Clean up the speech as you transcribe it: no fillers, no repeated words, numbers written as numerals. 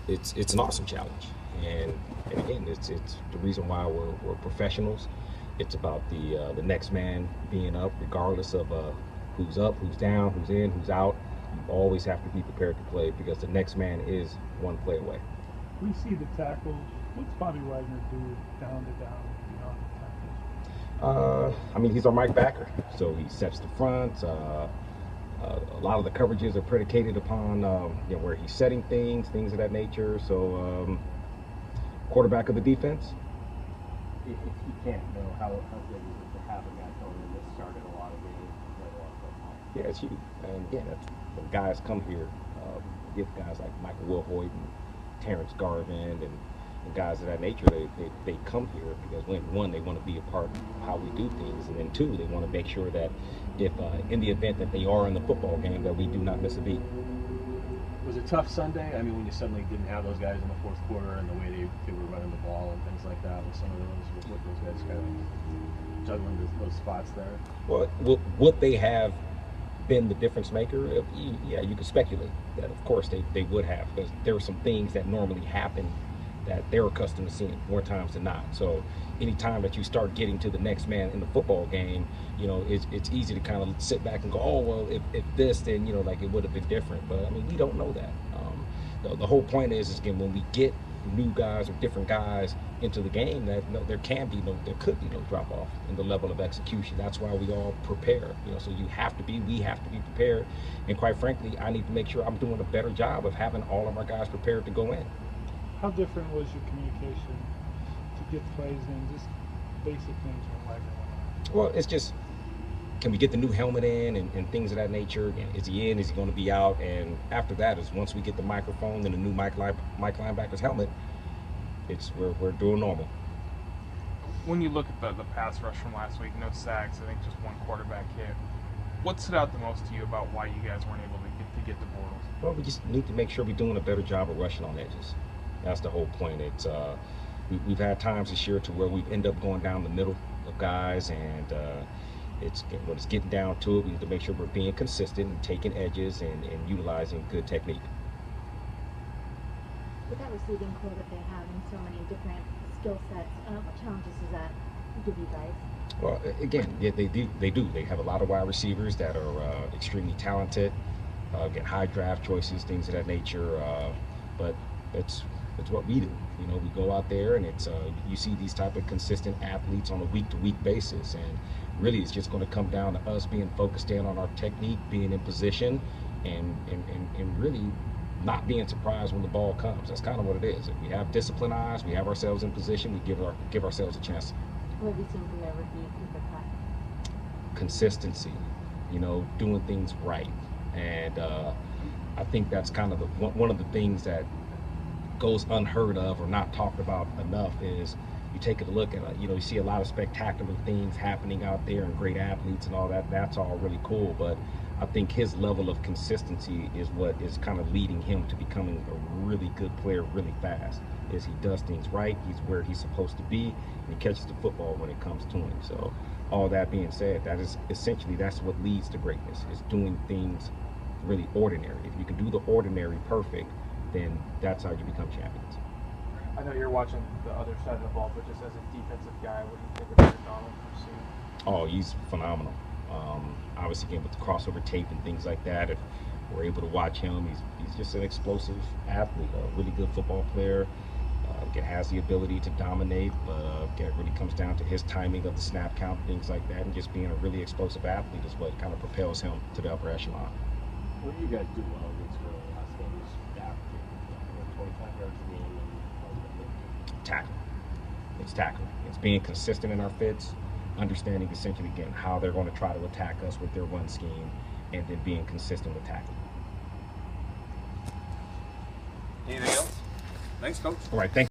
it's an awesome challenge, and again, it's the reason why we're professionals. It's about the next man being up, regardless of who's up, who's down, who's in, who's out. You always have to be prepared to play because the next man is one play away. We see the tackles. What's Bobby Wagner do down to down beyond the tackles? I mean, he's our Mike Backer, so he sets the front. A lot of the coverages are predicated upon where he's setting things of that nature. So, quarterback of the defense. If you can't know how good is it to have a guy coming in that started a lot of games right off football? Yeah, it's huge. And again, that's, when guys come here, get guys like Michael Wilhoit and Terrence Garvin and guys of that nature, they come here because one, they want to be a part of how we do things, and then two, they want to make sure that if in the event that they are in the football game, that we do not miss a beat. Was it tough Sunday? I mean, when you suddenly didn't have those guys in the fourth quarter and the way they were running the ball and things like that, with some of those, what those guys kind of juggling those spots there? Well, would they have been the difference maker? Yeah, you could speculate that, of course, they would have, because there were some things that normally happen that they're accustomed to seeing more times than not. So any time that you start getting to the next man in the football game, it's easy to kind of sit back and go, oh, well, if this, then, like it would have been different. But I mean, we don't know that. The whole point is again, when we get new guys or different guys into the game, that there could be no drop off in the level of execution. That's why we all prepare, so we have to be prepared. And quite frankly, I need to make sure I'm doing a better job of having all of our guys prepared to go in. How different was your communication to get plays in, just basic things from Wagner? Well, it's just, can we get the new helmet in and things of that nature? And is he in? Is he going to be out? And after that is once we get the microphone and the new Mike Linebacker's helmet, we're doing normal. When you look at the pass rush from last week, no sacks, I think just one quarterback hit. What stood out the most to you about why you guys weren't able to get the Bortles? Well, we just need to make sure we're doing a better job of rushing on edges. That's the whole point. It's we've had times this year to where we end up going down the middle of guys, and when it's getting down to it, we need to make sure we're being consistent and taking edges and utilizing good technique. With that receiving core that they have and so many different skill sets, what challenges does that give you guys? Well, again, yeah, they do. They have a lot of wide receivers that are extremely talented, get high draft choices, things of that nature. But it's what we do. We go out there and it's you see these type of consistent athletes on a week-to-week basis, and really it's just going to come down to us being focused in on our technique, being in position, and really not being surprised when the ball comes. That's kind of what it is. If we have disciplined eyes, we have ourselves in position, we give ourselves a chance. What have you seen from their review Cooper Cut? Consistency, doing things right, and I think that's kind of one of the things that goes unheard of or not talked about enough is you take a look at you see a lot of spectacular things happening out there and great athletes and all that. That's all really cool, but I think his level of consistency is what is kind of leading him to becoming a really good player really fast. Is he does things right, he's where he's supposed to be, and he catches the football when it comes to him. So all that being said, that is essentially that's what leads to greatness, is doing things really ordinary. If you can do the ordinary perfect, then that's how you become champions. I know you're watching the other side of the ball, but just as a defensive guy, what do you think of Auth-Garnold from seeing? Oh, he's phenomenal. Obviously, again, with the crossover tape and things like that, if we're able to watch him, he's just an explosive athlete, a really good football player. Has the ability to dominate, but it really comes down to his timing of the snap count, things like that, and just being a really explosive athlete is what kind of propels him to the upper echelon. What do you guys do well against the last game? Just averaging 25 yards a game and tackle. It's tackling. It's being consistent in our fits, understanding essentially again how they're going to try to attack us with their run scheme, and then being consistent with tackling. Anything else? Thanks, Coach. All right, thank you.